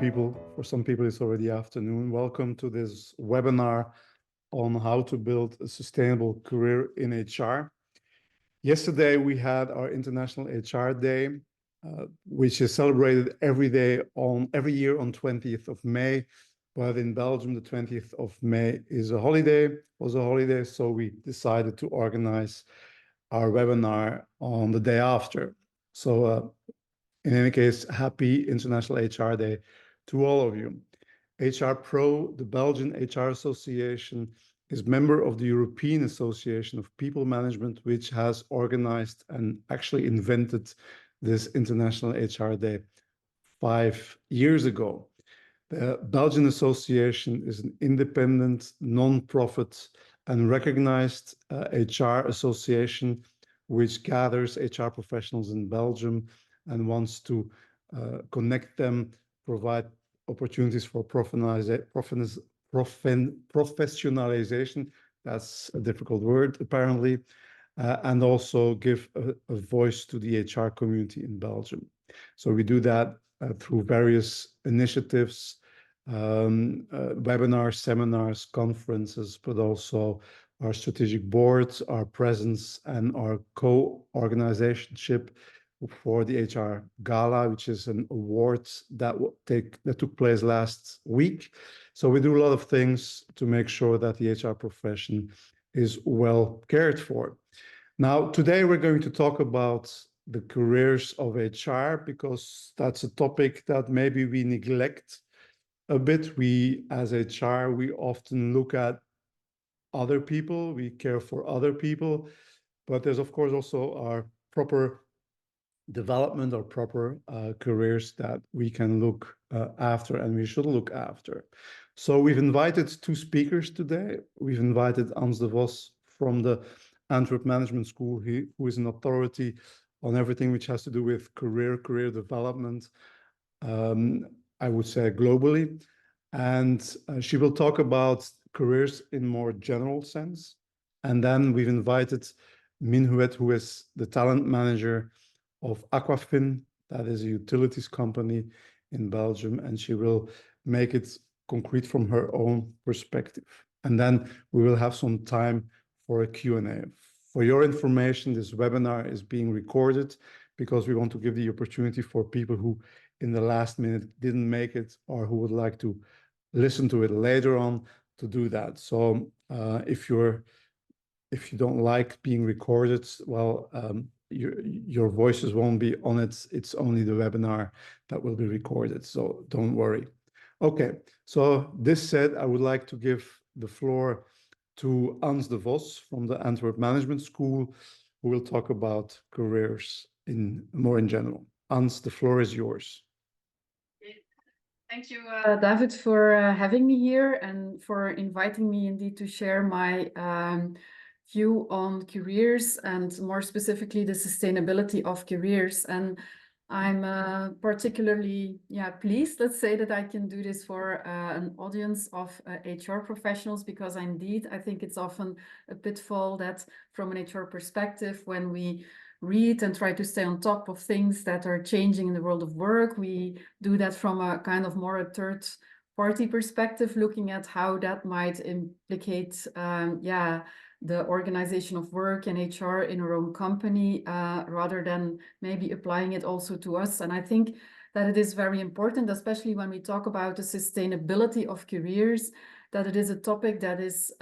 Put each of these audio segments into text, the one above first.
people. For some people, it's already afternoon. Welcome to this webinar on how to build a sustainable career in HR. Yesterday, we had our International HR Day, which is celebrated every year on 20th of May. But in Belgium, the 20th of May was a holiday, so we decided to organize our webinar on the day after. So in any case, happy International HR Day to all of you. Hrpro, the Belgian HR Association, is member of the European Association of People Management, which has organized and actually invented this International HR Day 5 years ago. The Belgian Association is an independent, non-profit, and recognized HR association which gathers HR professionals in Belgium and wants to connect them, provide opportunities for professionalization. That's a difficult word, apparently, and also give a voice to the HR community in Belgium. So we do that through various initiatives, webinars, seminars, conferences, but also our strategic boards, our presence, and our co-organizationship for the HR Gala, which is an award that took place last week. So we do a lot of things to make sure that the HR profession is well cared for. Now, today we're going to talk about the careers of HR, because that's a topic that maybe we neglect a bit. We, as HR, we often look at other people, we care for other people, but there's of course also our proper development or proper careers that we can look after and we should look after. So we've invited two speakers today. We've invited Hans de Vos from the Antwerp Management School, who is an authority on everything which has to do with career development, I would say globally. And she will talk about careers in more general sense. And then we've invited Minhuet, who is the talent manager of Aquafin, that is a utilities company in Belgium, and she will make it concrete from her own perspective. And then we will have some time for a Q&A. For your information, this webinar is being recorded because we want to give the opportunity for people who in the last minute didn't make it or who would like to listen to it later on to do that. So if you don't like being recorded, well, your voices won't be on it. It's only the webinar that will be recorded, so don't worry. Okay, so this said, I would like to give the floor to Hans de Vos from the Antwerp Management School, who will talk about careers more in general. Hans, the floor is yours. Thank you, David, for having me here and for inviting me indeed to share my view on careers and more specifically the sustainability of careers. And I'm particularly pleased, let's say, that I can do this for an audience of HR professionals, because indeed I think it's often a pitfall that from an HR perspective, when we read and try to stay on top of things that are changing in the world of work, we do that from a kind of more a third party perspective, looking at how that might implicate the organization of work and HR in our own company, rather than maybe applying it also to us. And I think that it is very important, especially when we talk about the sustainability of careers, that it is a topic that is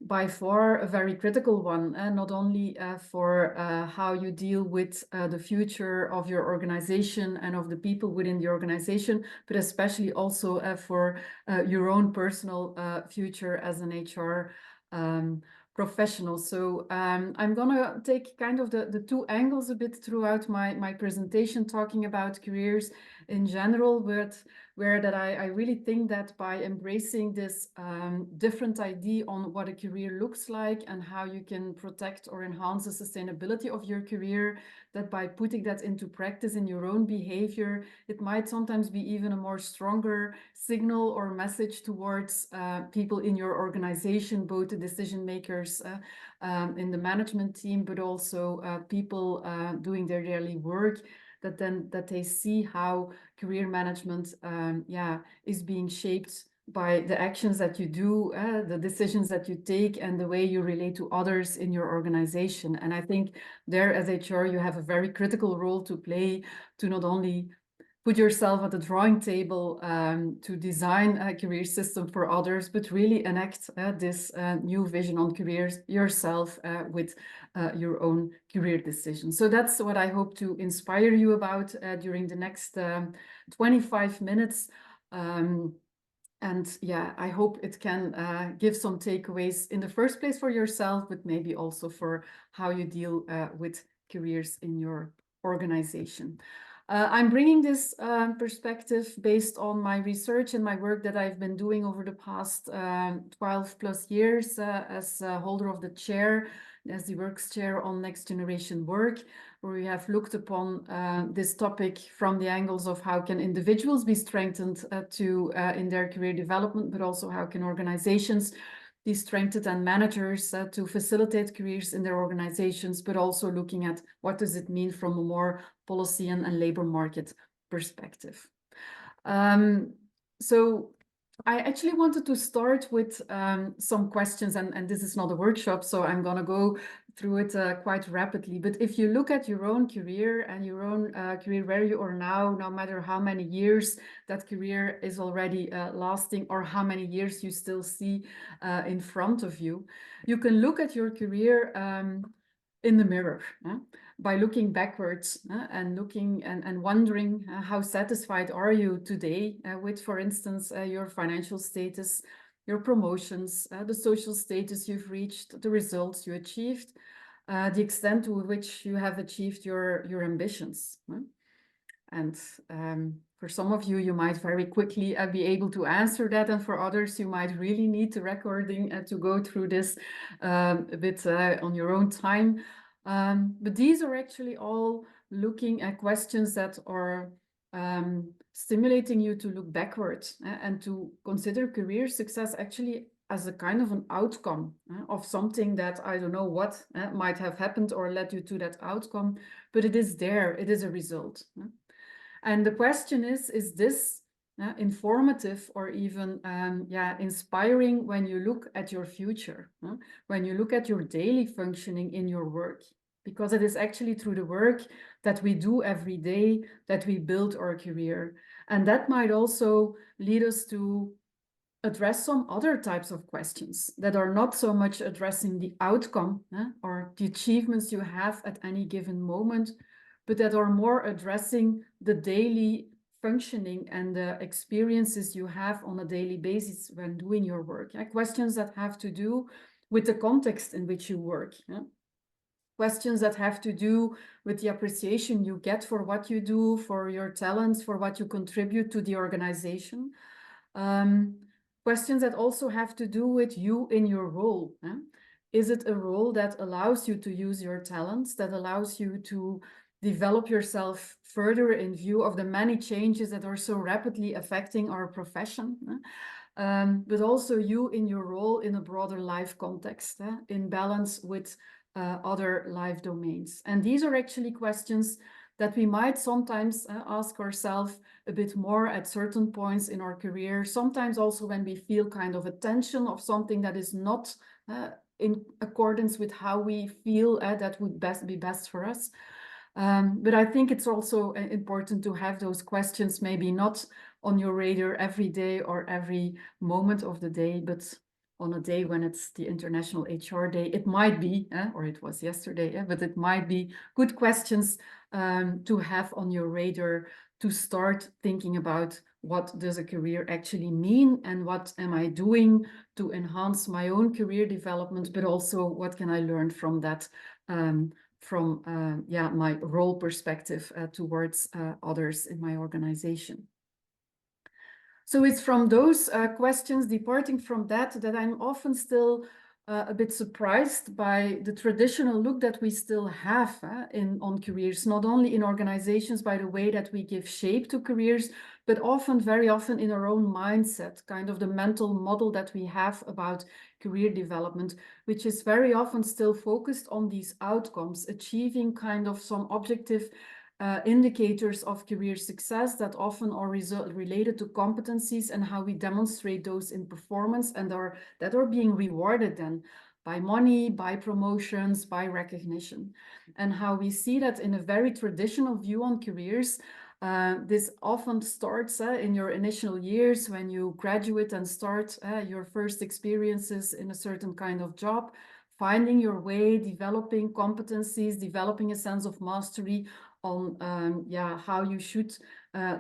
by far a very critical one, and not only for how you deal with the future of your organization and of the people within the organization, but especially also for your own personal future as an HR professional. So I'm gonna take kind of the two angles a bit throughout my presentation, talking about careers in general, but where that I really think that by embracing this different idea on what a career looks like and how you can protect or enhance the sustainability of your career, that by putting that into practice in your own behavior, it might sometimes be even a more stronger signal or message towards people in your organization, both the decision makers in the management team, but also people doing their daily work, that they see how career management is being shaped by the actions that you do, the decisions that you take, and the way you relate to others in your organization. And I think there, as HR, you have a very critical role to play to not only put yourself at the drawing table to design a career system for others, but really enact this new vision on careers yourself with your own career decisions. So that's what I hope to inspire you about during the next 25 minutes. And yeah, I hope it can give some takeaways in the first place for yourself, but maybe also for how you deal with careers in your organization. I'm bringing this perspective based on my research and my work that I've been doing over the past 12 plus years as holder of the chair, as the Works Chair on Next Generation Work, where we have looked upon this topic from the angles of how can individuals be strengthened in their career development, but also how can organizations be strengthened and managers to facilitate careers in their organizations, but also looking at what does it mean from a more policy and labor market perspective. So I actually wanted to start with some questions, and this is not a workshop, so I'm going to go through it quite rapidly. But if you look at your own career and your own career where you are now, no matter how many years that career is already lasting or how many years you still see in front of you, you can look at your career in the mirror by looking backwards and looking and wondering how satisfied are you today with, for instance, your financial status, your promotions, the social status you've reached, the results you achieved, the extent to which you have achieved your ambitions. And for some of you, you might very quickly be able to answer that. And for others, you might really need the recording to go through this a bit on your own time. But these are actually all looking at questions that are stimulating you to look backwards and to consider career success actually as a kind of an outcome of something that I don't know what might have happened or led you to that outcome, but it is there, it is a result. And the question is this informative or even inspiring when you look at your future, when you look at your daily functioning in your work? Because it is actually through the work that we do every day that we build our career. And that might also lead us to address some other types of questions that are not so much addressing the outcome or the achievements you have at any given moment, but that are more addressing the daily functioning and the experiences you have on a daily basis when doing your work. Questions that have to do with the context in which you work. Questions that have to do with the appreciation you get for what you do, for your talents, for what you contribute to the organization. Questions that also have to do with you in your role. Is it a role that allows you to use your talents, that allows you to develop yourself further in view of the many changes that are so rapidly affecting our profession? But also you in your role in a broader life context, in balance with other life domains. And these are actually questions that we might sometimes ask ourselves a bit more at certain points in our career, sometimes also when we feel kind of a tension of something that is not in accordance with how we feel that would be best for us. But I think it's also important to have those questions maybe not on your radar every day or every moment of the day, but on a day when it's the International HR Day, it might be, or it was yesterday, but it might be good questions to have on your radar to start thinking about what does a career actually mean and what am I doing to enhance my own career development, but also what can I learn from that from my role perspective towards others in my organization. So it's from those questions, departing from that I'm often still a bit surprised by the traditional look that we still have on careers, not only in organizations by the way that we give shape to careers, but very often in our own mindset, kind of the mental model that we have about career development, which is very often still focused on these outcomes, achieving kind of some objective indicators of career success that often are related to competencies and how we demonstrate those in performance and that are being rewarded then by money, by promotions, by recognition. And how we see that in a very traditional view on careers, this often starts in your initial years when you graduate and start your first experiences in a certain kind of job, finding your way, developing competencies, developing a sense of mastery on how you should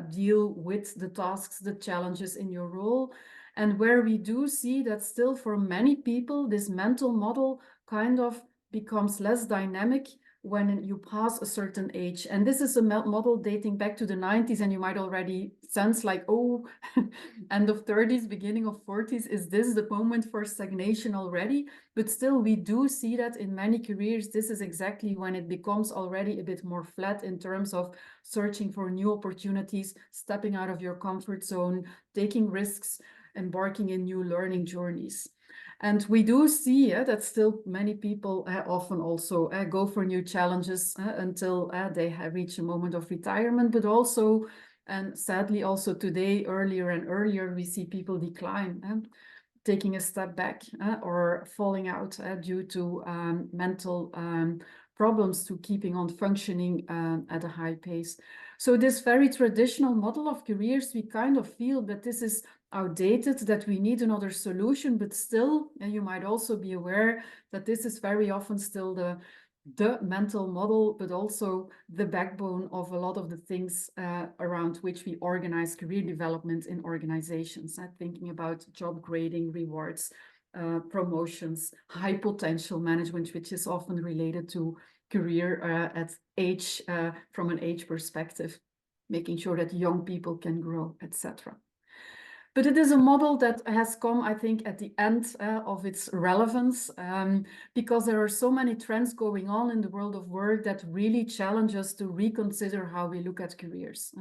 deal with the tasks, the challenges in your role. And where we do see that still for many people, this mental model kind of becomes less dynamic when you pass a certain age. And this is a model dating back to the 90s, and you might already sense like, oh, end of 30s, beginning of 40s, is this the moment for stagnation already? But still, we do see that in many careers, this is exactly when it becomes already a bit more flat in terms of searching for new opportunities, stepping out of your comfort zone, taking risks, embarking in new learning journeys. And we do see that still many people often also go for new challenges until they reach a moment of retirement, but also, and sadly also today, earlier and earlier, we see people decline, taking a step back or falling out due to mental problems to keeping on functioning at a high pace. So this very traditional model of careers, we kind of feel that this is outdated, that we need another solution, but still, and you might also be aware that this is very often still the mental model, but also the backbone of a lot of the things around which we organize career development in organizations. Thinking about job grading, rewards, promotions, high potential management, which is often related to career at age, from an age perspective, making sure that young people can grow, etc. But it is a model that has come, I think, at the end of its relevance, because there are so many trends going on in the world of work that really challenge us to reconsider how we look at careers.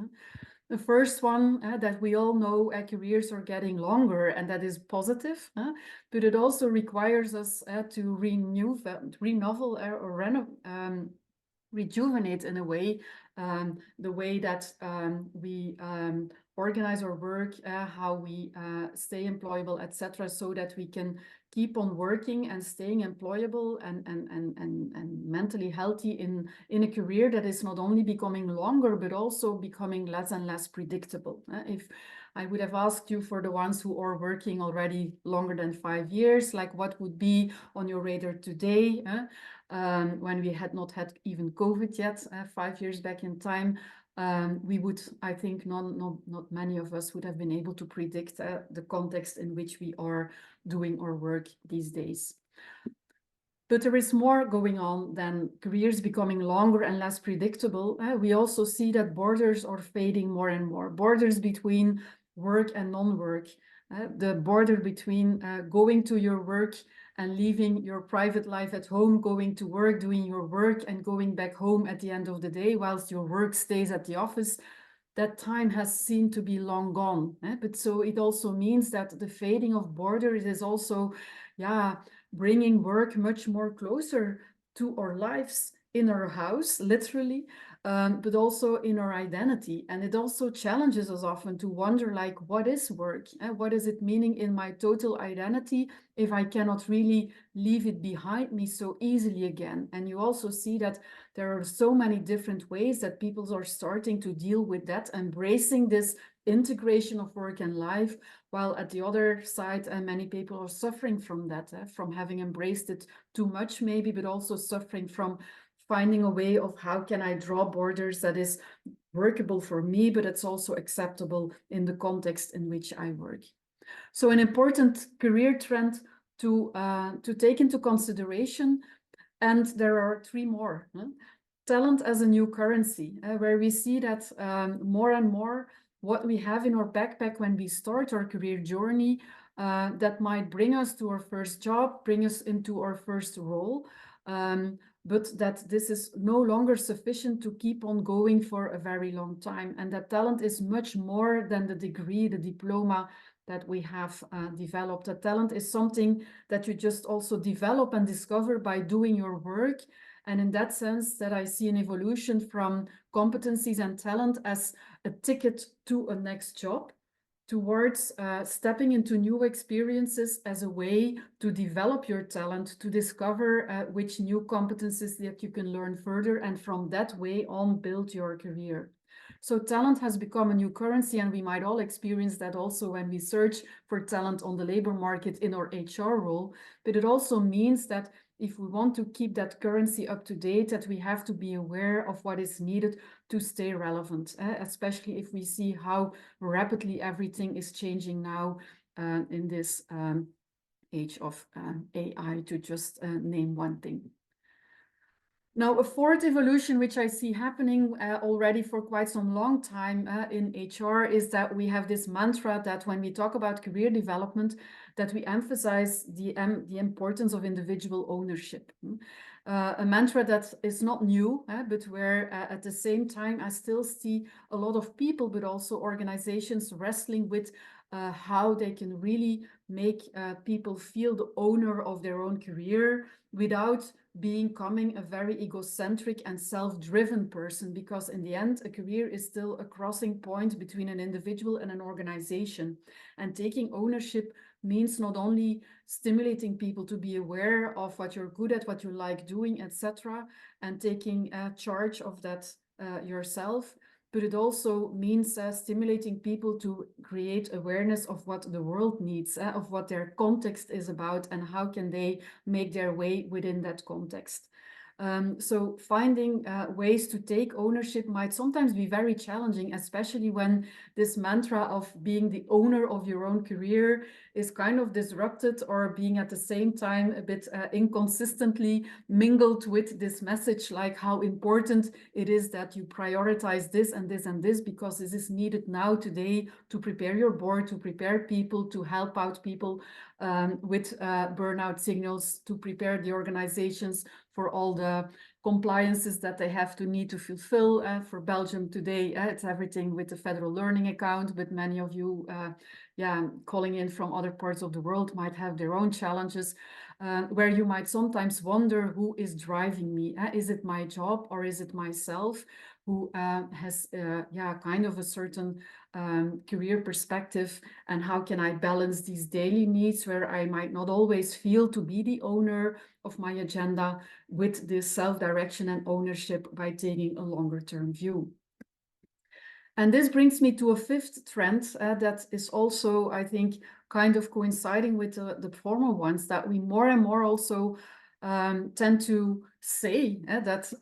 The first one that we all know, careers are getting longer, and that is positive, but it also requires us to renovel or rejuvenate in a way the way that we organize our work, how we stay employable, etc., so that we can keep on working and staying employable and mentally healthy in a career that is not only becoming longer, but also becoming less and less predictable. If I would have asked you, for the ones who are working already longer than 5 years, like what would be on your radar today, when we had not had even COVID yet, 5 years back in time, we would, I think, not many of us would have been able to predict the context in which we are doing our work these days. But there is more going on than careers becoming longer and less predictable. We also see that borders are fading more and more. Borders between work and non-work. The border between going to your work and leaving your private life at home, going to work, doing your work, and going back home at the end of the day whilst your work stays at the office. That time has seemed to be long gone. But so it also means that the fading of borders is also, bringing work much more closer to our lives, in our house, literally, but also in our identity. And it also challenges us often to wonder, like, what is work? What is it meaning in my total identity if I cannot really leave it behind me so easily again? And you also see that there are so many different ways that people are starting to deal with that, embracing this integration of work and life, while at the other side, many people are suffering from that, from having embraced it too much maybe, but also suffering from finding a way of how can I draw borders that is workable for me, but it's also acceptable in the context in which I work. So an important career trend to take into consideration, and there are 3 more. Talent as a new currency, where we see that more and more what we have in our backpack when we start our career journey, that might bring us to our first job, bring us into our first role, but that this is no longer sufficient to keep on going for a very long time. And that talent is much more than the degree, the diploma that we have developed. That talent is something that you just also develop and discover by doing your work And in that sense, that I see an evolution from competencies and talent as a ticket to a next job, towards stepping into new experiences as a way to develop your talent, to discover which new competencies that you can learn further, and from that way on build your career. So talent has become a new currency, and we might all experience that also when we search for talent on the labor market in our HR role. But it also means that if we want to keep that currency up to date, that we have to be aware of what is needed to stay relevant, especially if we see how rapidly everything is changing now in this age of AI, to just name one thing. Now, a fourth evolution, which I see happening already for quite some long time in HR, is that we have this mantra that when we talk about career development, that we emphasize the importance of individual ownership. A mantra that is not new, but where at the same time I still see a lot of people, but also organizations wrestling with how they can really make people feel the owner of their own career without becoming a very egocentric and self-driven person, because in the end, a career is still a crossing point between an individual and an organization. And taking ownership means not only stimulating people to be aware of what you're good at, what you like doing, etc., and taking charge of that yourself, but it also means stimulating people to create awareness of what the world needs, of what their context is about, and how can they make their way within that context. So finding ways to take ownership might sometimes be very challenging, especially when this mantra of being the owner of your own career is kind of disrupted, or being at the same time a bit inconsistently mingled with this message, like how important it is that you prioritize this and this and this, because this is needed now today to prepare your board, to prepare people, to help out people with burnout signals, to prepare the organizations for all the compliances that they have to need to fulfill. For Belgium today, it's everything with the federal learning account, but many of you calling in from other parts of the world might have their own challenges, where you might sometimes wonder, who is driving me? Is it my job, or is it myself who has kind of a certain career perspective, and how can I balance these daily needs where I might not always feel to be the owner of my agenda, with this self-direction and ownership by taking a longer term view. And this brings me to a fifth trend that is also, I think, kind of coinciding with the former ones, that we more and more also tend to say that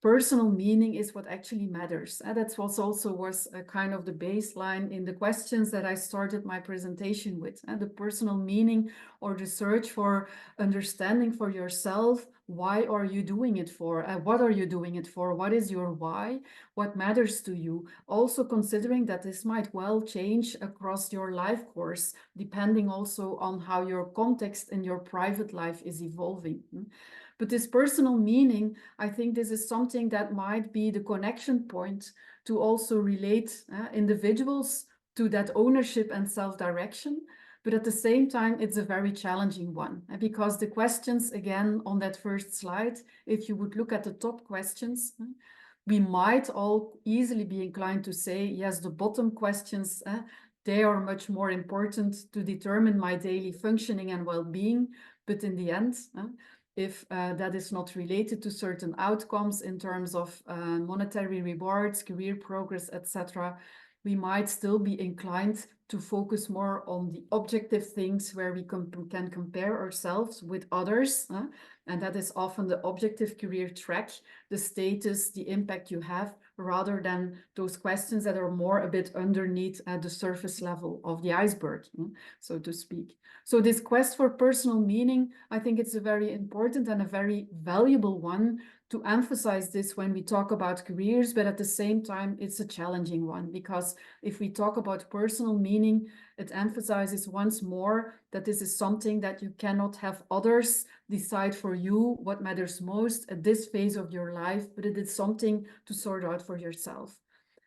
personal meaning is what actually matters. That's what also was kind of the baseline in the questions that I started my presentation with. The personal meaning, or the search for understanding for yourself. Why are you doing it for? What are you doing it for? What is your why? What matters to you? Also considering that this might well change across your life course, depending also on how your context in your private life is evolving. But this personal meaning, I think this is something that might be the connection point to also relate individuals to that ownership and self-direction. But at the same time, it's a very challenging one, because the questions, again, on that first slide, if you would look at the top questions, we might all easily be inclined to say, yes, the bottom questions, they are much more important to determine my daily functioning and well-being. But in the end, if that is not related to certain outcomes in terms of monetary rewards, career progress, etc., we might still be inclined to focus more on the objective things, where we can compare ourselves with others. And that is often the objective career track, the status, the impact you have, rather than those questions that are more a bit underneath the surface level of the iceberg, so to speak. So this quest for personal meaning, I think it's a very important and a very valuable one to emphasize this when we talk about careers, but at the same time, it's a challenging one, because if we talk about personal meaning, it emphasizes once more that this is something that you cannot have others decide for you what matters most at this phase of your life, but it is something to sort out for yourself.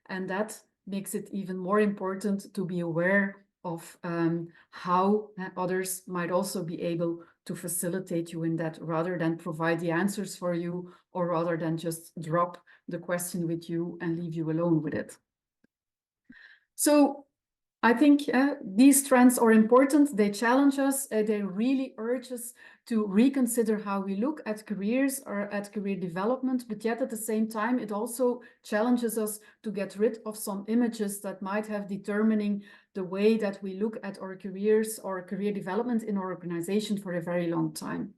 And that makes it even more important to be aware of how others might also be able to facilitate you in that, rather than provide the answers for you, or rather than just drop the question with you and leave you alone with it. So I think these trends are important. They challenge us. They really urge us to reconsider how we look at careers or at career development. But yet at the same time, it also challenges us to get rid of some images that might have determining the way that we look at our careers or career development in our organization for a very long time.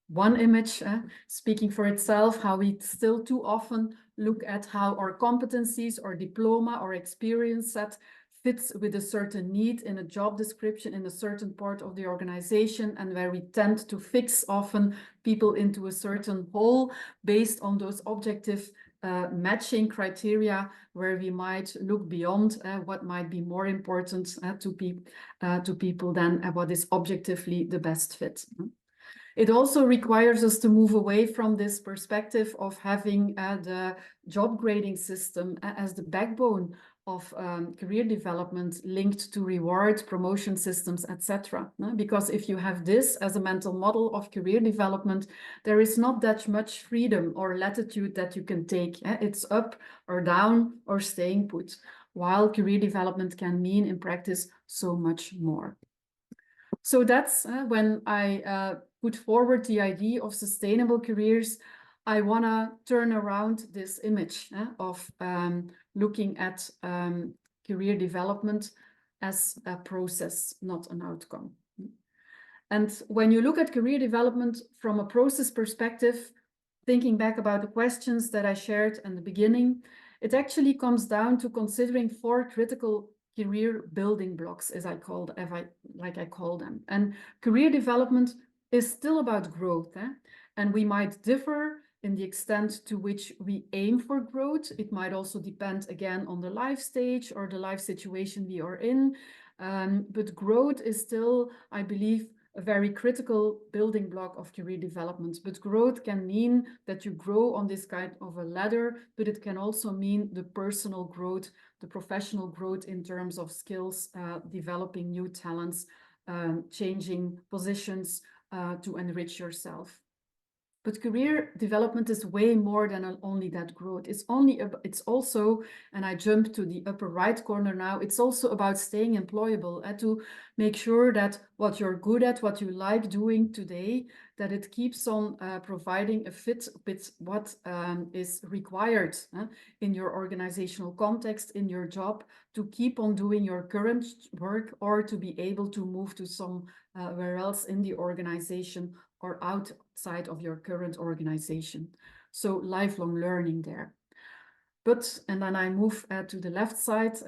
One image speaking for itself, how we still too often look at how our competencies or diploma or experience set fits with a certain need in a job description in a certain part of the organization, and where we tend to fix often people into a certain hole based on those objective matching criteria, where we might look beyond what might be more important to people than what is objectively the best fit. It also requires us to move away from this perspective of having the job grading system as the backbone of career development, linked to reward, promotion systems, etc. Because if you have this as a mental model of career development, there is not that much freedom or latitude that you can take. It's up or down or staying put, while career development can mean in practice so much more. So that's when I put forward the idea of sustainable careers. I want to turn around this image of looking at career development as a process, not an outcome. And when you look at career development from a process perspective, thinking back about the questions that I shared in the beginning, it actually comes down to considering 4 critical career building blocks, as I call them. And career development is still about growth, and we might differ in the extent to which we aim for growth. It might also depend again on the life stage or the life situation we are in. But growth is still, I believe, a very critical building block of career development. But growth can mean that you grow on this kind of a ladder, but it can also mean the personal growth, the professional growth in terms of skills, developing new talents, changing positions to enrich yourself. But career development is way more than only that growth. It's also, and I jump to the upper right corner now, it's also about staying employable and to make sure that what you're good at, what you like doing today, that it keeps on providing a fit with what is required in your organizational context, in your job, to keep on doing your current work, or to be able to move to somewhere else in the organization or outside of your current organization. So lifelong learning there. But, and then I move to the left side,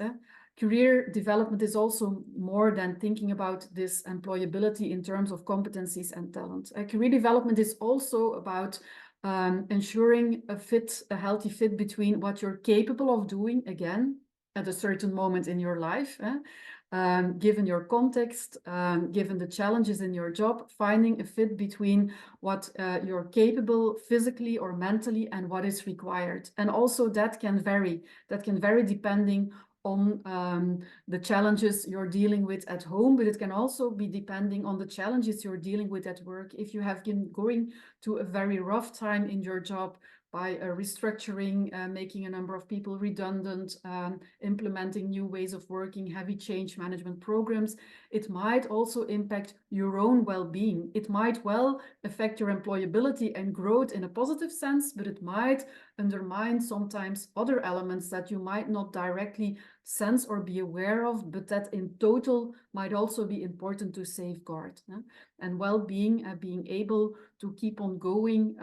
career development is also more than thinking about this employability in terms of competencies and talent. Career development is also about ensuring a healthy fit between what you're capable of doing, again, at a certain moment in your life, given your context, given the challenges in your job, finding a fit between what you're capable physically or mentally and what is required. And also that can vary depending on the challenges you're dealing with at home, but it can also be depending on the challenges you're dealing with at work. If you have been going to a very rough time in your job, by restructuring, making a number of people redundant, implementing new ways of working, heavy change management programs, it might also impact your own well-being. It might well affect your employability and growth in a positive sense, but it might undermine sometimes other elements that you might not directly sense or be aware of, but that in total might also be important to safeguard. And well-being, being able to keep on going,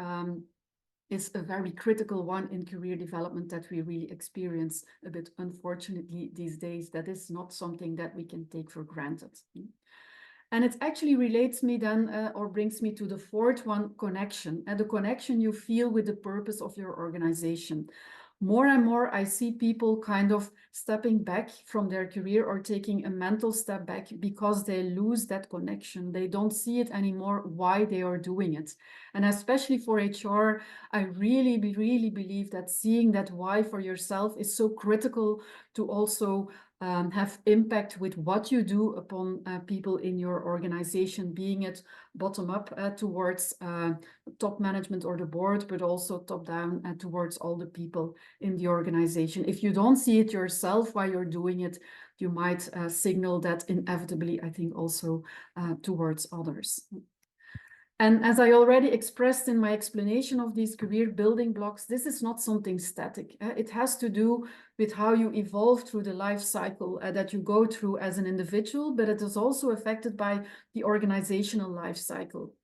is a very critical one in career development that we really experience a bit, unfortunately, these days. That is not something that we can take for granted. And it actually relates me then, or brings me to the 4th one, connection. And the connection you feel with the purpose of your organization. More and more, I see people kind of stepping back from their career or taking a mental step back because they lose that connection. They don't see it anymore why they are doing it. And especially for HR, I really believe that seeing that why for yourself is so critical to also have impact with what you do upon people in your organization, being it bottom up towards top management or the board, but also top down towards all the people in the organization. If you don't see it yourself while you're doing it, you might signal that inevitably, I think, also towards others. And as I already expressed in my explanation of these career building blocks, this is not something static. It has to do with how you evolve through the life cycle that you go through as an individual, but it is also affected by the organizational life cycle.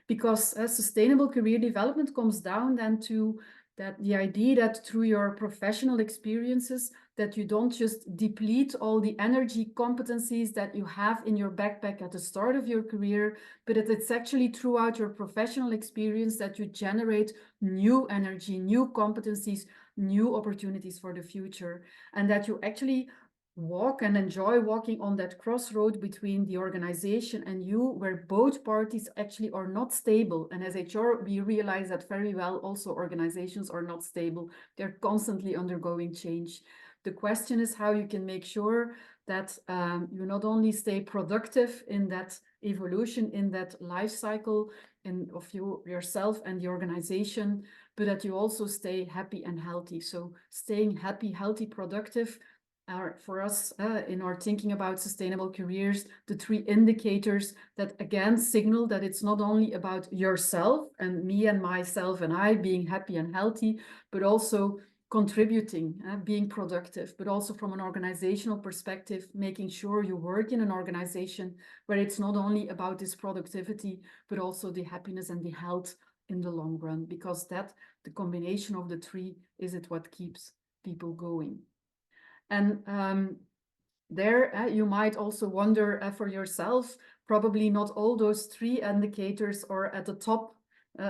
Because sustainable career development comes down then to that the idea that through your professional experiences, that you don't just deplete all the energy competencies that you have in your backpack at the start of your career, but it's actually throughout your professional experience that you generate new energy, new competencies, new opportunities for the future, and that you actually walk and enjoy walking on that crossroad between the organization and you, where both parties actually are not stable. And as HR, we realize that very well. Also, organizations are not stable. They're constantly undergoing change. The question is how you can make sure that you not only stay productive in that evolution, in that life cycle of yourself and the organization, but that you also stay happy and healthy. So staying happy, healthy, productive are for us in our thinking about sustainable careers, the three indicators that again signal that it's not only about yourself and me and myself and I being happy and healthy, but also contributing, being productive, but also from an organizational perspective, making sure you work in an organization where it's not only about this productivity, but also the happiness and the health in the long run, because that the combination of the three is it what keeps people going. And there you might also wonder for yourself, probably not all those three indicators are at the top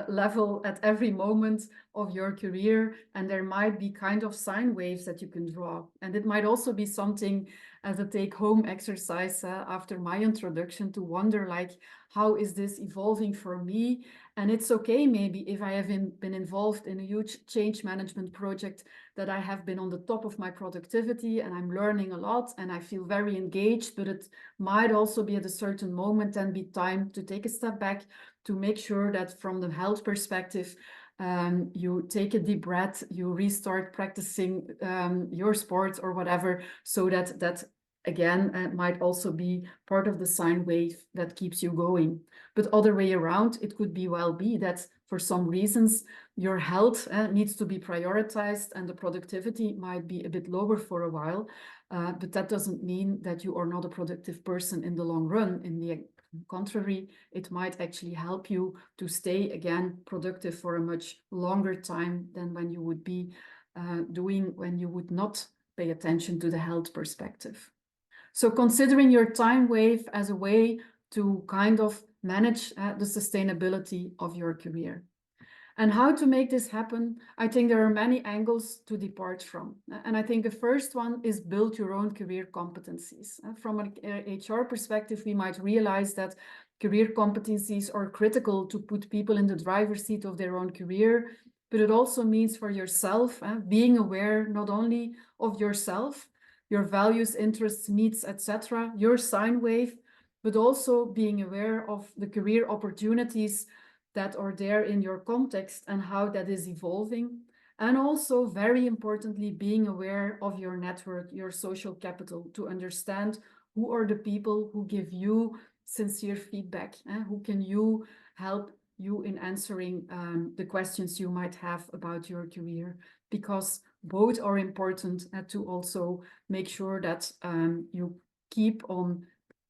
level at every moment of your career, and there might be kind of sine waves that you can draw. And it might also be something as a take-home exercise after my introduction to wonder, like, how is this evolving for me? And it's okay maybe if I have been involved in a huge change management project, that I have been on the top of my productivity and I'm learning a lot and I feel very engaged, but it might also be at a certain moment and be time to take a step back to make sure that from the health perspective, you take a deep breath, you restart practicing your sport or whatever, so that again might also be part of the sine wave that keeps you going. But other way around, it could be that for some reasons your health needs to be prioritized and the productivity might be a bit lower for a while, but that doesn't mean that you are not a productive person in the long run. In the contrary, it might actually help you to stay again productive for a much longer time than when you would be doing when you would not pay attention to the health perspective. So considering your time wave as a way to kind of manage the sustainability of your career. And how to make this happen, I think there are many angles to depart from. And I think the first one is build your own career competencies. From an HR perspective, we might realize that career competencies are critical to put people in the driver's seat of their own career, but it also means for yourself, being aware not only of yourself, your values, interests, needs, etc., your sine wave, but also being aware of the career opportunities that are there in your context and how that is evolving. And also, very importantly, being aware of your network, your social capital, to understand who are the people who give you sincere feedback, who can you help you in answering the questions you might have about your career, because both are important to also make sure that you keep on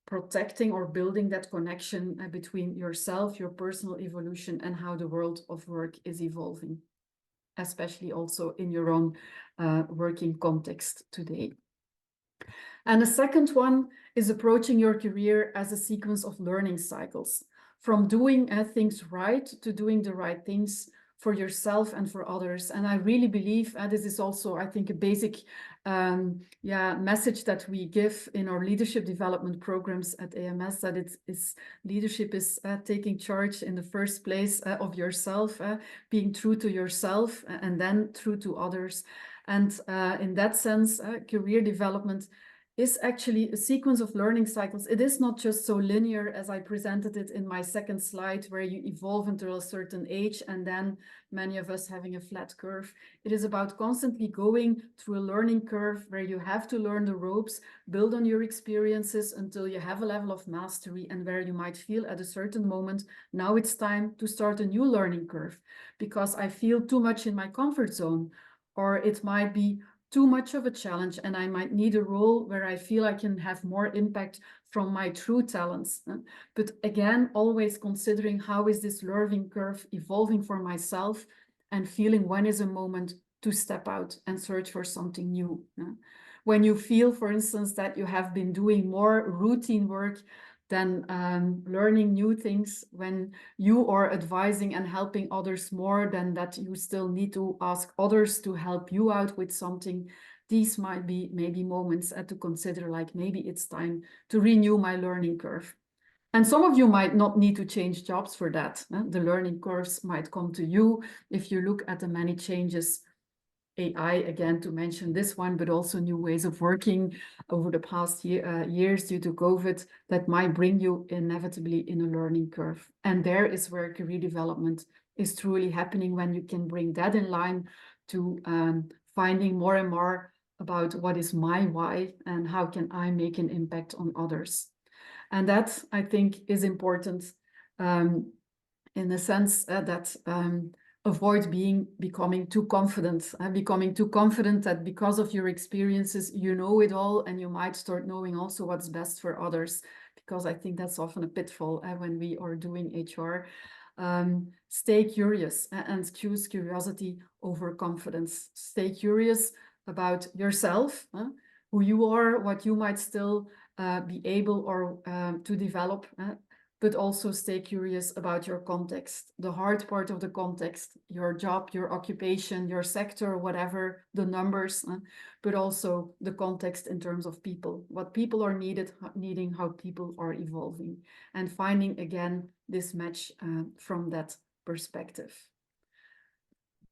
protecting or building that connection between yourself, your personal evolution, and how the world of work is evolving, especially also in your own working context today. And the second one is approaching your career as a sequence of learning cycles, from doing things right to doing the right things for yourself and for others. And I really believe this is also, I think, a basic message that we give in our leadership development programs at AMS, that leadership is taking charge in the first place of yourself, being true to yourself and then true to others. And in that sense, career development is actually a sequence of learning cycles. It is not just so linear as I presented it in my second slide, where you evolve until a certain age and then many of us having a flat curve. It is about constantly going through a learning curve where you have to learn the ropes, build on your experiences until you have a level of mastery, and where you might feel at a certain moment, now it's time to start a new learning curve because I feel too much in my comfort zone, or it might be too much of a challenge and I might need a role where I feel I can have more impact from my true talents. But again, always considering how is this learning curve evolving for myself and feeling when is a moment to step out and search for something new. When you feel, for instance, that you have been doing more routine work than learning new things, when you are advising and helping others more than that you still need to ask others to help you out with something, these might be maybe moments to consider, like maybe it's time to renew my learning curve. And some of you might not need to change jobs for that. The learning curves might come to you if you look at the many changes, AI, again, to mention this one, but also new ways of working over the past years due to COVID that might bring you inevitably in a learning curve. And there is where career development is truly happening, when you can bring that in line to finding more and more about what is my why and how can I make an impact on others. And that, I think, is important in the sense that avoid becoming too confident, becoming too confident that because of your experiences, you know it all, and you might start knowing also what's best for others, because I think that's often a pitfall when we are doing HR. Stay curious and choose curiosity over confidence. Stay curious about yourself, who you are, what you might still be able or to develop, but also stay curious about your context, the hard part of the context, your job, your occupation, your sector, whatever, the numbers, but also the context in terms of people, what people are needing, how people are evolving, and finding again this match from that perspective.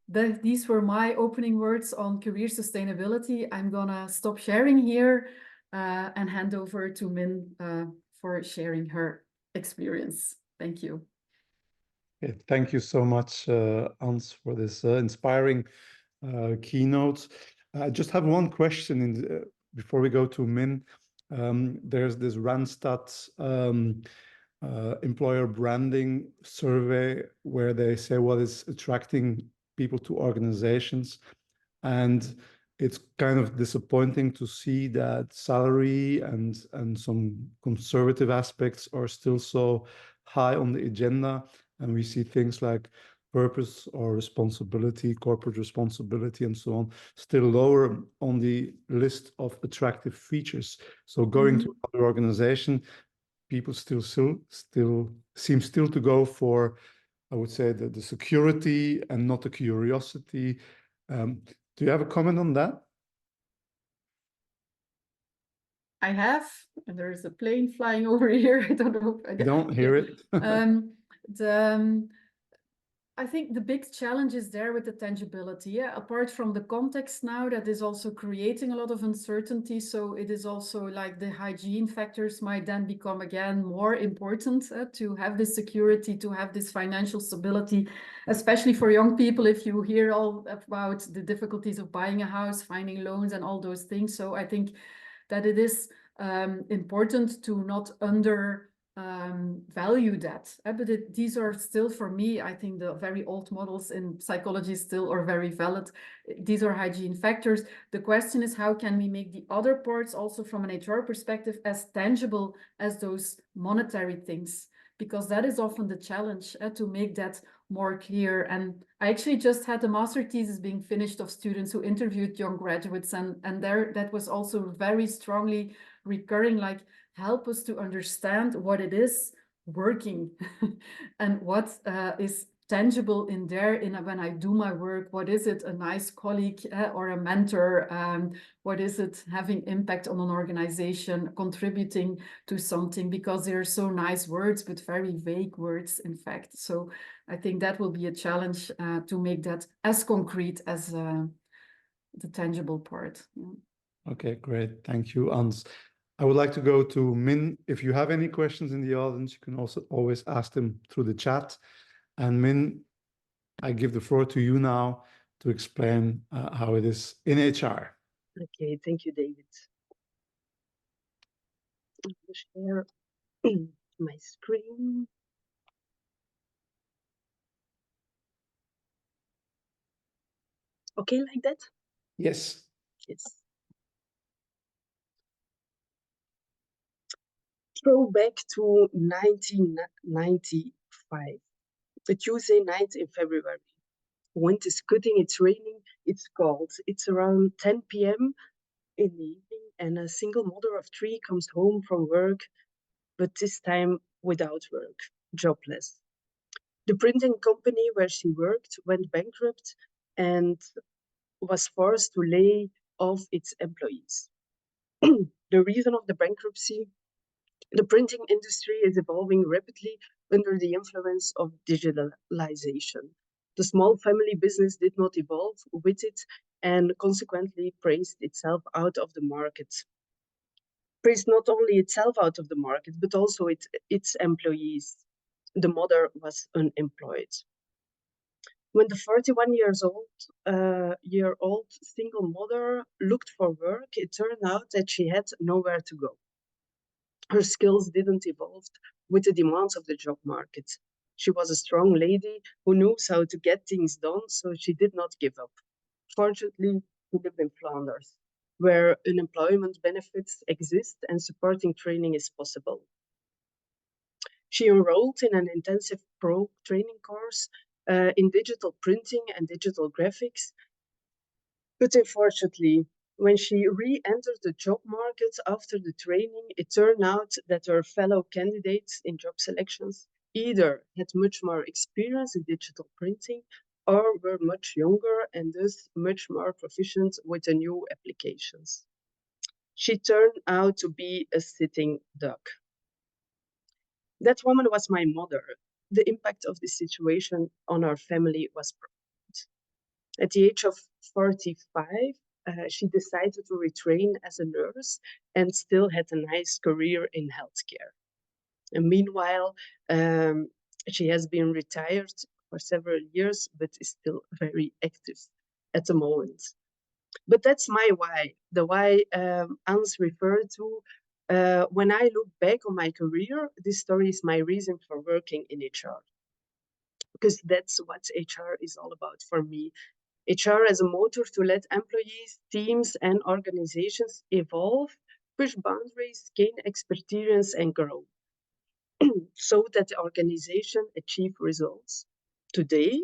These were my opening words on career sustainability. I'm gonna stop sharing here and hand over to Min for sharing her experience. Thank you. Okay, thank you so much, Ans, for this inspiring keynote. I just have one question before we go to Min. There's this Randstad employer branding survey where they say what is attracting people to organizations. And it's kind of disappointing to see that salary and some conservative aspects are still so high on the agenda. And we see things like purpose or responsibility, corporate responsibility, and so on, still lower on the list of attractive features. So going to another organization, people still seem to go for, I would say, the security and not the curiosity. Do you have a comment on that? I have, and there is a plane flying over here. I don't know. You don't hear it. I think the big challenge is there with the tangibility. Yeah, apart from the context now, that is also creating a lot of uncertainty. So it is also like the hygiene factors might then become again more important to have this security, to have this financial stability, especially for young people. If you hear all about the difficulties of buying a house, finding loans, and all those things. So I think that it is important to not value that. But these are still, for me, I think the very old models in psychology still are very valid. These are hygiene factors. The question is, how can we make the other parts also from an HR perspective as tangible as those monetary things? Because that is often the challenge, to make that more clear. And I actually just had a master thesis being finished of students who interviewed young graduates, and there that was also very strongly recurring, like, help us to understand what it is working and what is tangible in there when I do my work. What is it, a nice colleague or a mentor? What is it having impact on an organization, contributing to something? Because they're so nice words, but very vague words, in fact. So I think that will be a challenge to make that as concrete as the tangible part. Okay, great. Thank you, Ans. I would like to go to Min. If you have any questions in the audience, you can also always ask them through the chat. And Min, I give the floor to you now to explain how it is in HR. Okay, thank you, David. I'm gonna share my screen. Okay, like that? Yes. Yes. Throwback to 1995, the Tuesday night in February. Wind is cutting, it's raining, it's cold. It's around 10 p.m. in the evening, and a single mother of three comes home from work, but this time without work, jobless. The printing company where she worked went bankrupt and was forced to lay off its employees. The reason of the bankruptcy: the printing industry is evolving rapidly under the influence of digitalization. The small family business did not evolve with it and consequently priced itself out of the market. Priced not only itself out of the market, but also its employees. The mother was unemployed. When the 41 year old single mother looked for work, it turned out that she had nowhere to go. Her skills didn't evolve with the demands of the job market. She was a strong lady who knew how to get things done, so she did not give up. Fortunately, she lived in Flanders, where unemployment benefits exist and supporting training is possible. She enrolled in an intensive pro training course in digital printing and digital graphics. But unfortunately, when she re-entered the job market after the training, it turned out that her fellow candidates in job selections either had much more experience in digital printing or were much younger and thus much more proficient with the new applications. She turned out to be a sitting duck. That woman was my mother. The impact of this situation on our family was profound. At the age of 45, she decided to retrain as a nurse and still had a nice career in healthcare. And meanwhile, she has been retired for several years, but is still very active at the moment. But that's my why, the why Ans referred to. When I look back on my career, this story is my reason for working in HR, because that's what HR is all about for me. HR as a motor to let employees, teams, and organizations evolve, push boundaries, gain experience, and grow so that the organization achieve results today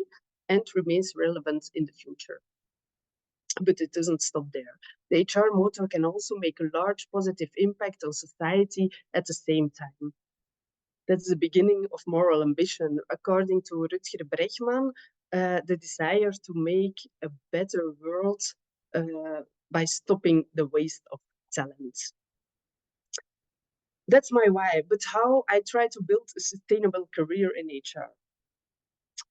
and remains relevant in the future. But it doesn't stop there. The HR motor can also make a large positive impact on society at the same time. That's the beginning of moral ambition. According to Rutger Bregman, the desire to make a better world by stopping the waste of talent. That's my why, but how I try to build a sustainable career in HR.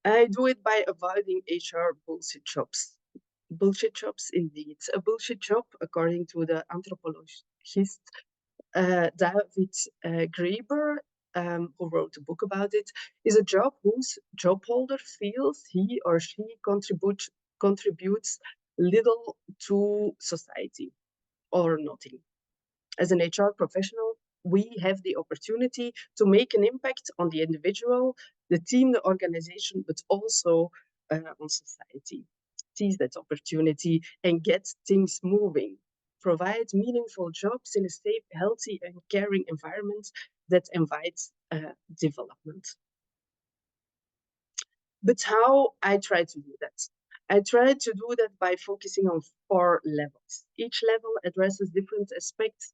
I do it by avoiding HR bullshit jobs. Bullshit jobs, indeed. A bullshit job, according to the anthropologist David Graeber, who wrote a book about it, is a job whose job holder feels he or she contributes little to society or nothing. As an HR professional, we have the opportunity to make an impact on the individual, the team, the organization, but also on society. Seize that opportunity and get things moving. Provide meaningful jobs in a safe, healthy, and caring environment that invites development. But how I try to do that? I try to do that by focusing on 4 levels. Each level addresses different aspects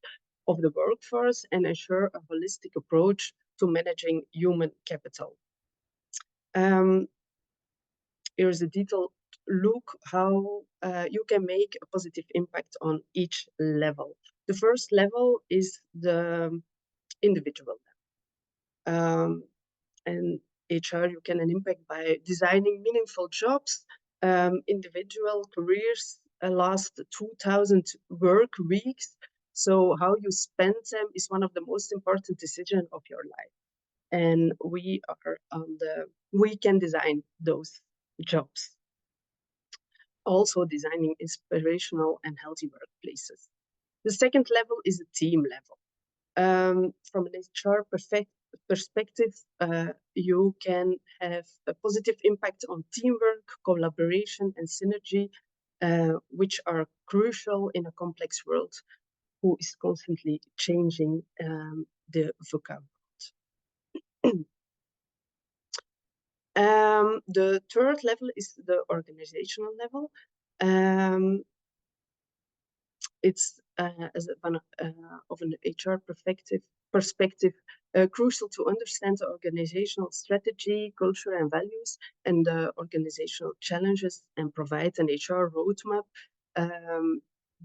of the workforce and ensure a holistic approach to managing human capital. Here's a detailed look how you can make a positive impact on each level. The first level is the individual level. And HR, you can impact by designing meaningful jobs, individual careers last 2,000 work weeks. So how you spend them is one of the most important decisions of your life. And we can design those jobs. Also designing inspirational and healthy workplaces. The second level is the team level. From an HR perspective, you can have a positive impact on teamwork, collaboration, and synergy, which are crucial in a complex world who is constantly changing the vocab. The third level is the organizational level. It's as one of an HR perspective, crucial to understand the organizational strategy, culture, and values, and the organizational challenges, and provide an HR roadmap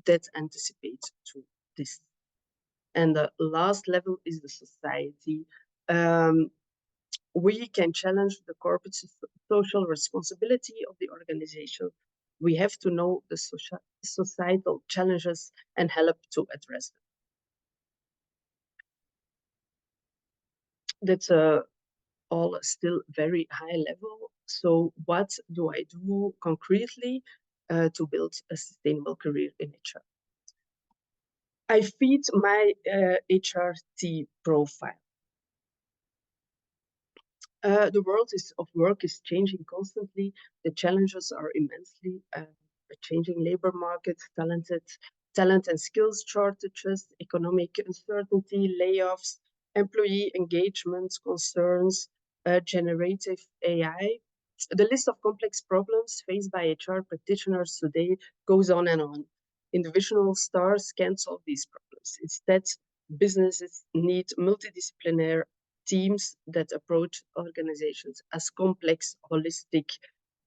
that anticipates to this. And the last level is the society. We can challenge the corporate social responsibility of the organization. We have to know the societal challenges and help to address them. That's all still very high level. So what do I do concretely to build a sustainable career in HR? I feed my HRT profile. The world of work is changing constantly. The challenges are immensely. A changing labor market, talent and skills shortages, economic uncertainty, layoffs, employee engagement concerns, generative AI. The list of complex problems faced by HR practitioners today goes on and on. Individual stars can't solve these problems. Instead, businesses need multidisciplinary teams that approach organizations as complex, holistic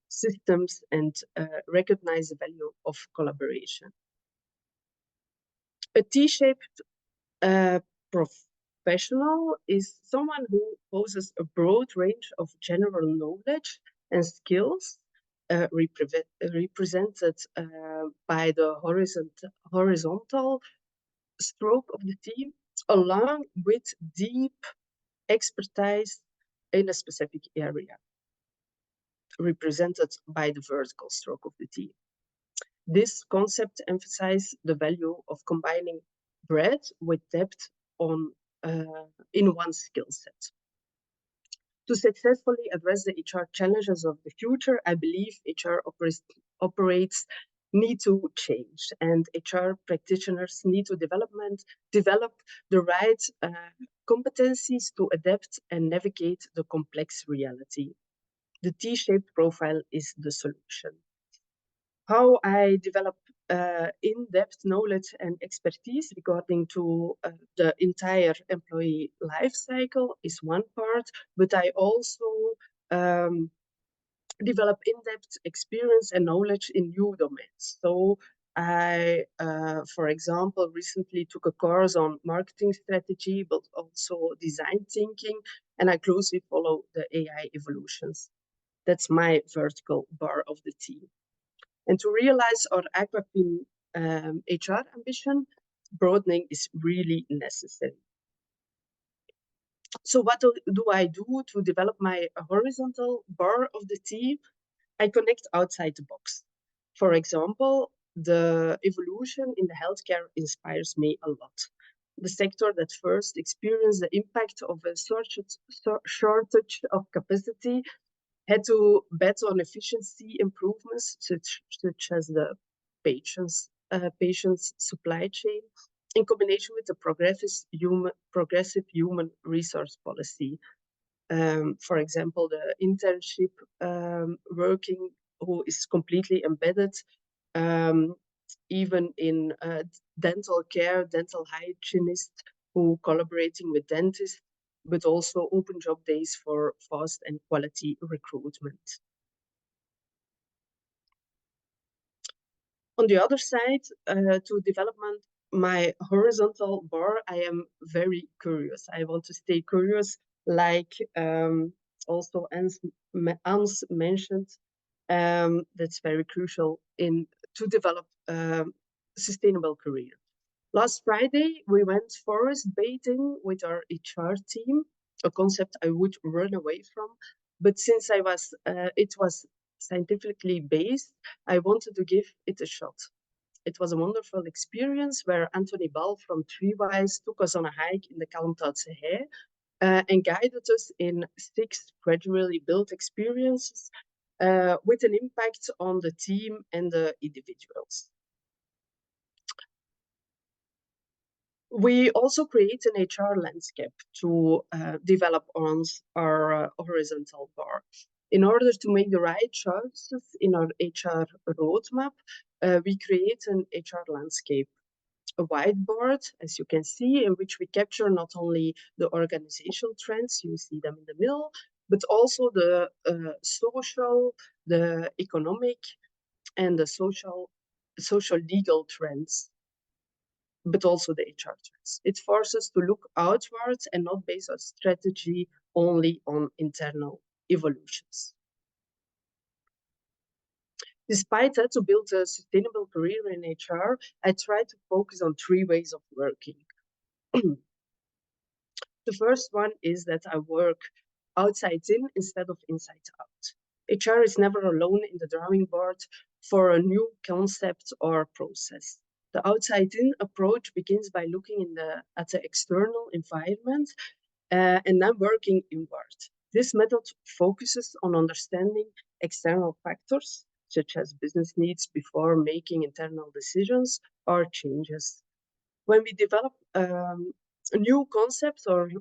systems and recognize the value of collaboration. A T-shaped professional is someone who possesses a broad range of general knowledge and skills represented by the horizontal stroke of the team, along with deep expertise in a specific area, represented by the vertical stroke of the team. This concept emphasizes the value of combining breadth with depth in one skill set. To successfully address the HR challenges of the future, I believe HR operates need to change, and HR practitioners need to develop the right competencies to adapt and navigate the complex reality. The T-shaped profile is the solution. How I develop in-depth knowledge and expertise regarding to the entire employee life cycle is one part, but I also develop in-depth experience and knowledge in new domains. So I, for example, recently took a course on marketing strategy, but also design thinking, and I closely follow the AI evolutions. That's my vertical bar of the team. And to realize our Aquafin HR ambition, broadening is really necessary. So what do I do to develop my horizontal bar of the team? I connect outside the box. For example, the evolution in the healthcare inspires me a lot. The sector that first experienced the impact of a shortage of capacity had to bet on efficiency improvements, such as the patient's supply chain, in combination with the progressive human resource policy. For example, the internship working who is completely embedded, even in dental care, dental hygienist who collaborating with dentists, but also open job days for fast and quality recruitment. On the other side, to development my horizontal bar, I am very curious. I want to stay curious, like also Ans mentioned. That's very crucial to develop sustainable career. Last Friday, we went forest bathing with our HR team, a concept I would run away from. But since it was scientifically based, I wanted to give it a shot. It was a wonderful experience where Anthony Ball from Treewise took us on a hike in the Kalmthoutse Hei and guided us in 6 gradually built experiences with an impact on the team and the individuals. We also create an HR landscape to develop on our horizontal bar. In order to make the right choices in our HR roadmap, we create an HR landscape, a whiteboard, as you can see, in which we capture not only the organizational trends, you see them in the middle, but also the social, the economic, and the social legal trends, but also the HR trends. It forces us to look outwards and not base our strategy only on internal evolutions. Despite that, to build a sustainable career in HR, I try to focus on 3 ways of working. The first one is that I work outside in instead of inside out. HR is never alone in the drawing board for a new concept or process. The outside in approach begins by looking at the external environment and then working inward. This method focuses on understanding external factors, such as business needs, before making internal decisions or changes. When we develop new concepts we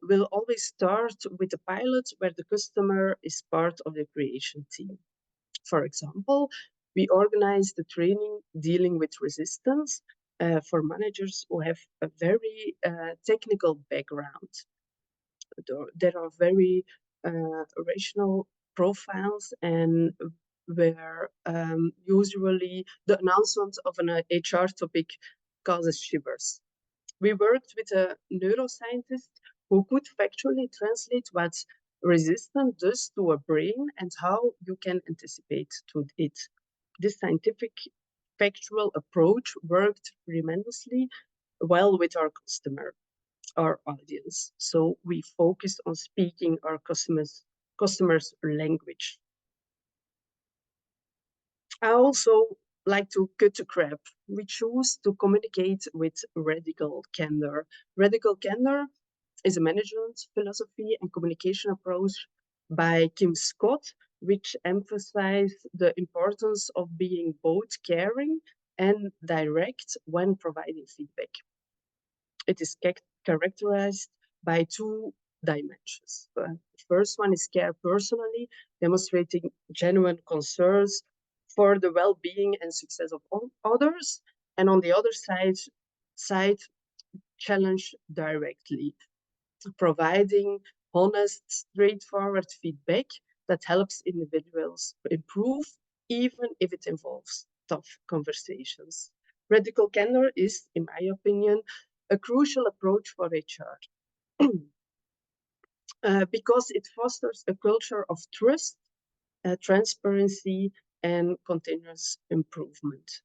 will always start with a pilot where the customer is part of the creation team. For example, we organize the training dealing with resistance for managers who have a very technical background. There are very rational profiles, and where usually the announcement of an HR topic causes shivers. We worked with a neuroscientist who could factually translate what resistance does to a brain and how you can anticipate to it. This scientific factual approach worked tremendously well with our audience. So we focused on speaking our customers' language. I also like to cut the crap. We choose to communicate with radical candor. Radical candor is a management philosophy and communication approach by Kim Scott, which emphasizes the importance of being both caring and direct when providing feedback. It is characterized by 2 dimensions. The first one is care personally, demonstrating genuine concerns for the well-being and success of others, and on the other side, challenge directly, providing honest, straightforward feedback that helps individuals improve, even if it involves tough conversations. Radical candor is, in my opinion, a crucial approach for HR because it fosters a culture of trust, transparency, and continuous improvement.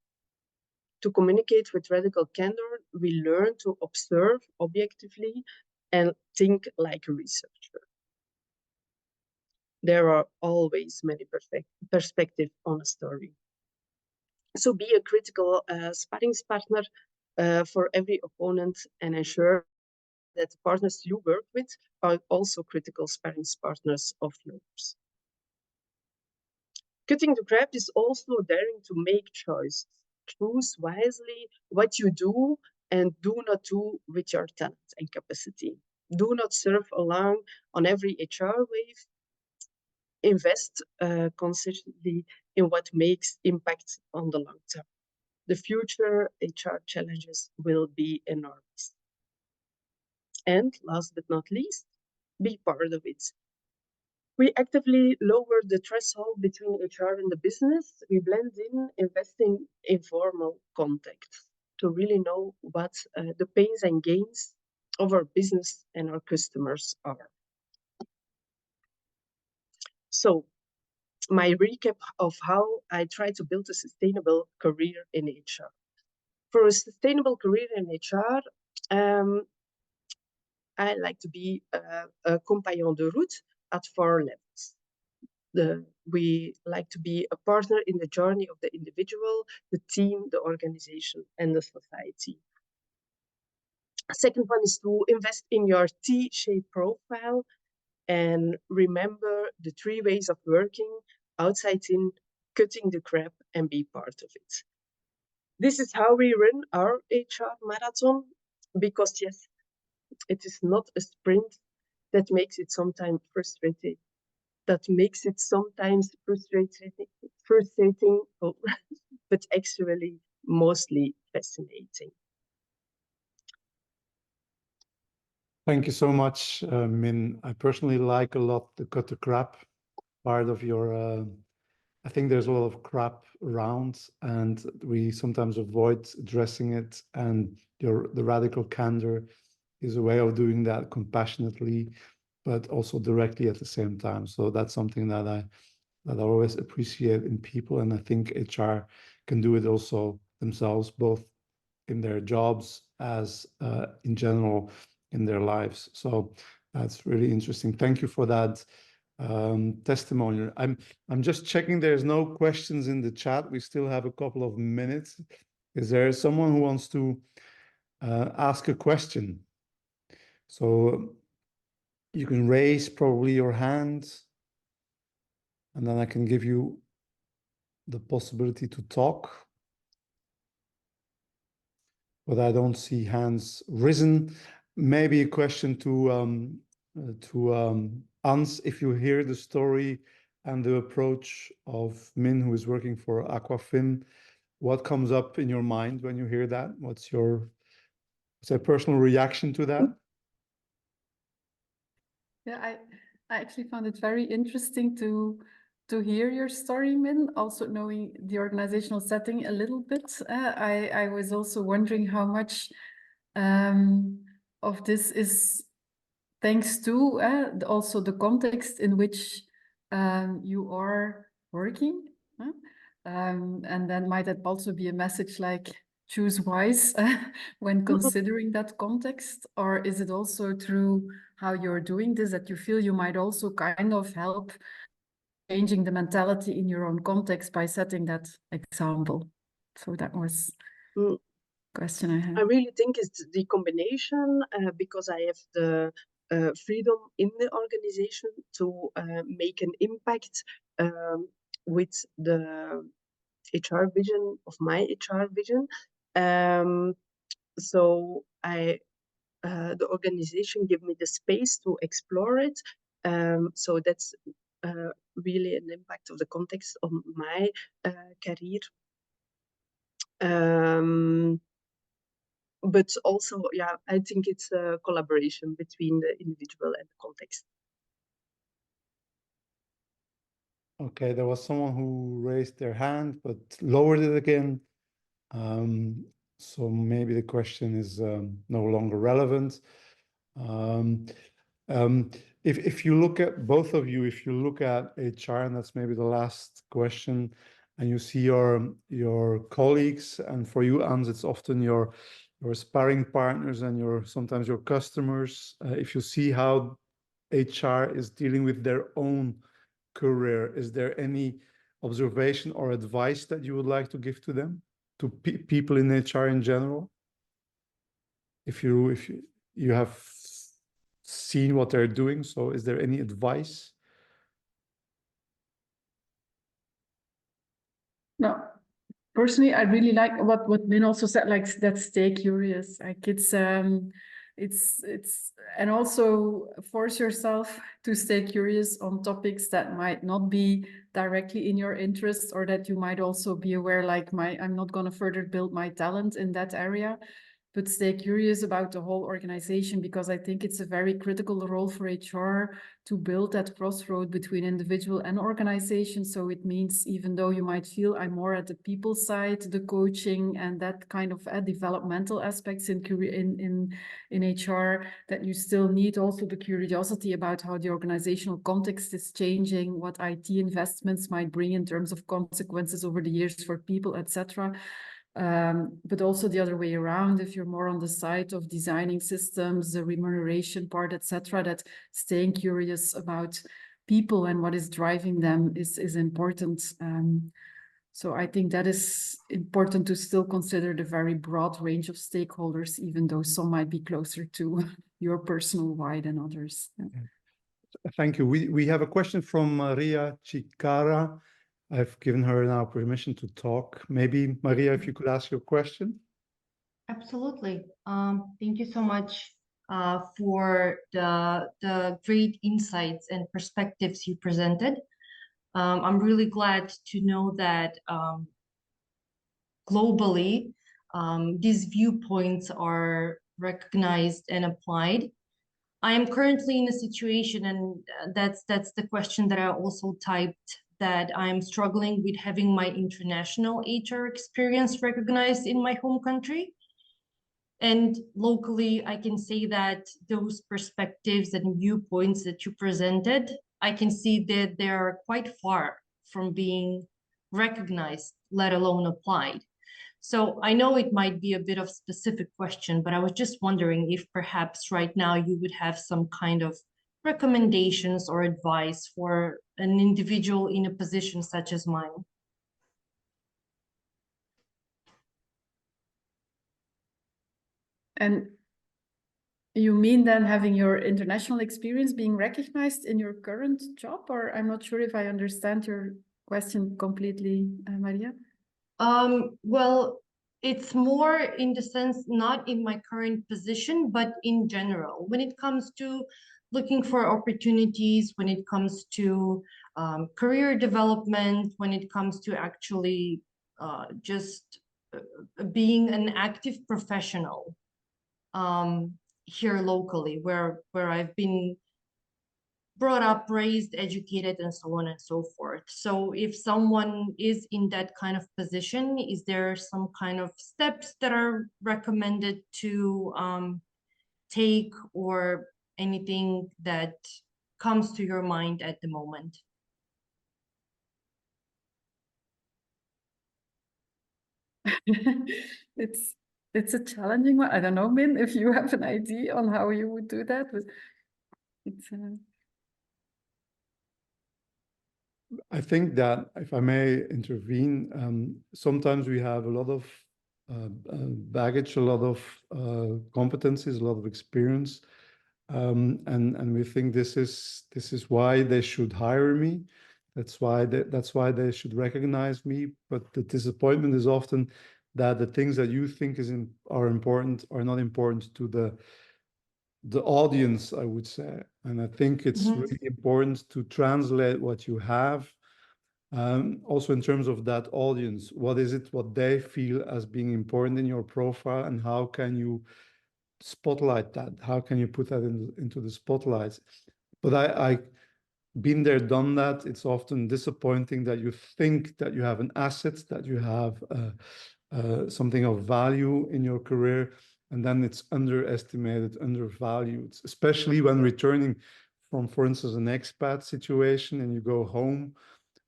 To communicate with radical candor, we learn to observe objectively and think like a researcher. There are always many perspectives on a story. So be a critical sparrings partner for every opponent and ensure that the partners you work with are also critical sparrings partners of yours. Cutting the crap is also daring to make choices. Choose wisely what you do and do not do with your talent and capacity. Do not surf along on every HR wave. Invest consistently in what makes impact on the long term. The future HR challenges will be enormous. And last but not least, be part of it. We actively lower the threshold between HR and the business. We blend in, investing in formal context to really know what the pains and gains of our business and our customers are. So my recap of how I try to build a sustainable career in HR. For a sustainable career in HR, I like to be a compagnon de route at 4 levels. We like to be a partner in the journey of the individual, the team, the organization, and the society. Second one is to invest in your T-shaped profile and remember the 3 ways of working: outside in, cutting the crap, and be part of it. This is how we run our HR marathon, because yes, it is not a sprint that makes it sometimes frustrating. Frustrating, oh, but actually mostly fascinating. Thank you so much, Min. I personally like a lot the cut the crap part of your. I think there's a lot of crap around, and we sometimes avoid addressing it. And the radical candor is a way of doing that compassionately, but also directly at the same time. So that's something that I always appreciate in people, and I think HR can do it also themselves, both in their jobs as in general in their lives. So that's really interesting. Thank you for that testimonial. I'm just checking there's no questions in the chat. We still have a couple of minutes. Is there someone who wants to ask a question? So you can raise probably your hand, and then I can give you the possibility to talk. But I don't see hands risen. Maybe a question to Ans, if you hear the story and the approach of Min, who is working for Aquafin, what comes up in your mind when you hear that? What's your personal reaction to that? Yeah, I actually found it very interesting to hear your story, Min, also knowing the organizational setting a little bit. I was also wondering how much of this is thanks to also the context in which you are working. And then might that also be a message like choose wise when considering that context? Or is it also through how you're doing this that you feel you might also kind of help changing the mentality in your own context by setting that example? So that was the question I had. I really think it's the combination, because I have the freedom in the organization to make an impact with the HR vision of my HR vision. So the organization give me the space to explore it. So that's really an impact of the context on my career. But also, yeah, I think it's a collaboration between the individual and the context. Okay, there was someone who raised their hand but lowered it again. So maybe the question is no longer relevant. If you look at both of you, if you look at HR, and that's maybe the last question, and you see your colleagues, and for you, Ans, it's often your sparring partners and sometimes your customers. If you see how HR is dealing with their own career, is there any observation or advice that you would like to give to them, to people in HR in general? If you have seen what they're doing, so is there any advice? No, personally, I really like what Min also said, like that stay curious. Like it's and also force yourself to stay curious on topics that might not be directly in your interest, or that you might also be aware, like I'm not going to further build my talent in that area. but stay curious about the whole organization, because I think it's a very critical role for HR to build that crossroad between individual and organization. So it means, even though you might feel I'm more at the people side, the coaching and that kind of developmental aspects in HR, that you still need also the curiosity about how the organizational context is changing, what IT investments might bring in terms of consequences over the years for people, etc. But also the other way around, if you're more on the side of designing systems, the remuneration part, etc., that staying curious about people and what is driving them is important. So I think that is important to still consider the very broad range of stakeholders, even though some might be closer to your personal why than others. Yeah. Thank you. We have a question from Maria Chikara. I've given her now permission to talk. Maybe, Maria, if you could ask your question. Absolutely. Thank you so much for the great insights and perspectives you presented. I'm really glad to know that globally these viewpoints are recognized and applied. I am currently in a situation, and that's the question that I also typed, that I'm struggling with having my international HR experience recognized in my home country. And locally, I can say that those perspectives and viewpoints that you presented, I can see that they are quite far from being recognized, let alone applied. So I know it might be a bit of specific question, but I was just wondering if perhaps right now you would have some kind of recommendations or advice for an individual in a position such as mine. And you mean then having your international experience being recognized in your current job? Or I'm not sure if I understand your question completely, Maria. Well, it's more in the sense, not in my current position, but in general, when it comes to looking for opportunities, when it comes to career development, when it comes to actually just being an active professional here locally, where I've been brought up, raised, educated, and so on and so forth. So if someone is in that kind of position, is there some kind of steps that are recommended to take, or anything that comes to your mind at the moment? It's a challenging one. I don't know, Min, if you have an idea on how you would do that, but it's I think that, if I may intervene, sometimes we have a lot of baggage, a lot of competencies, a lot of experience, and we think this is why they should hire me. That's why they should recognize me. But the disappointment is often that the things that you think are important are not important to the audience, I would say. And I think it's really important to translate what you have, also in terms of that audience. What is it, what they feel as being important in your profile, and how can you spotlight that? How can you put that into the spotlight? But I been there, done that. It's often disappointing that you think that you have an asset, that you have something of value in your career, and then it's underestimated, undervalued, especially when returning from, for instance, an expat situation, and you go home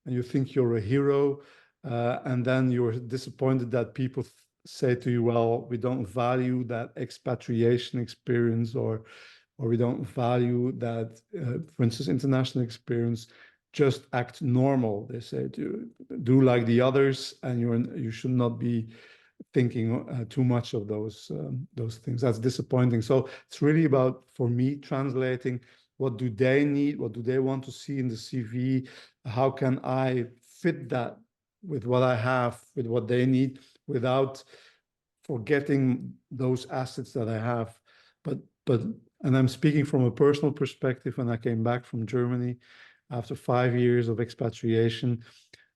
and you think you're a hero, and then you're disappointed that people say to you, well, we don't value that expatriation experience, or we don't value that, for instance, international experience. Just act normal, they say, do like the others, and you should not be thinking too much of those things. That's disappointing. So it's really about, for me, translating what do they need, what do they want to see in the CV, how can I fit that with what I have, with what they need, without forgetting those assets that I have. And I'm speaking from a personal perspective. When I came back from Germany after 5 years of expatriation,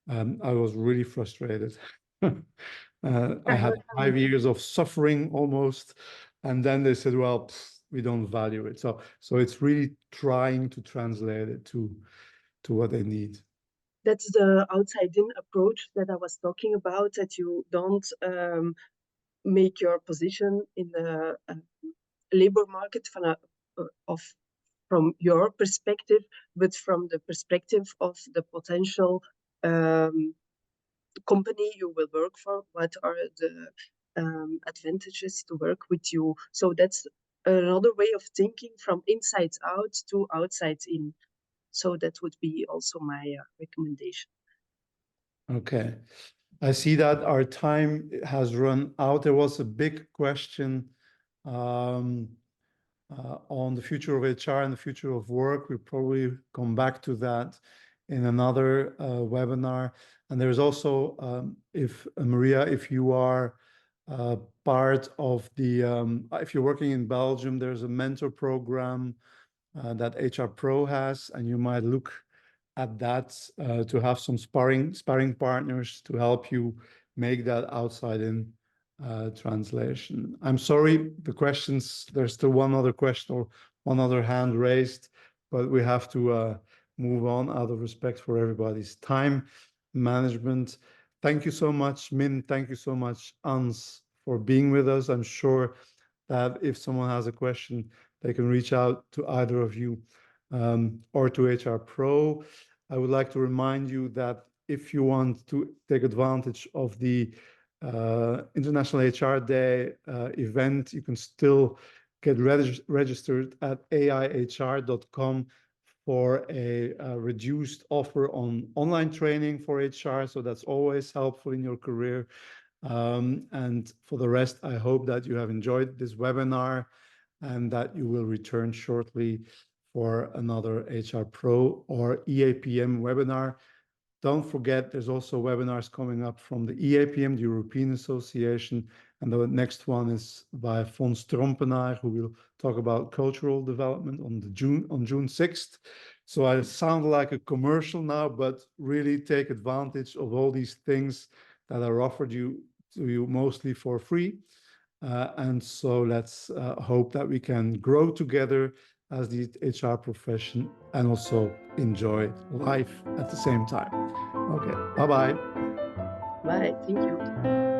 I was really frustrated I had 5 years of suffering almost, and then they said, well, we don't value it. So it's really trying to translate it to what they need. That's the outside-in approach that I was talking about, that you don't make your position in the labor market from your perspective, but from the perspective of the potential company you will work for. What are the advantages to work with you? So that's another way of thinking, from inside out to outside in. So that would be also my recommendation. Okay. I see that our time has run out. There was a big question on the future of HR and the future of work. We'll probably come back to that in another webinar. And there's also, if Maria, if you are part of the, if you're working in Belgium, there's a mentor program that Hrpro has, and you might look at that to have some sparring partners to help you make that outside-in translation. I'm sorry, the questions, there's still one other question or one other hand raised, but we have to move on out of respect for everybody's time management. Thank you so much, Min. Thank you so much, Ans, for being with us. I'm sure that if someone has a question, they can reach out to either of you or to Hrpro. I would like to remind you that if you want to take advantage of the International HR Day event, you can still get registered at aihr.com for a reduced offer on online training for HR. So that's always helpful in your career. And for the rest, I hope that you have enjoyed this webinar and that you will return shortly for another Hrpro or EAPM webinar. Don't forget, there's also webinars coming up from the EAPM, the European Association, and the next one is by Fons Trompenaar, who will talk about cultural development on June 6th. So I sound like a commercial now, but really take advantage of all these things that are offered to you mostly for free. And so let's hope that we can grow together as the HR profession and also enjoy life at the same time. Okay, bye-bye. Bye, thank you.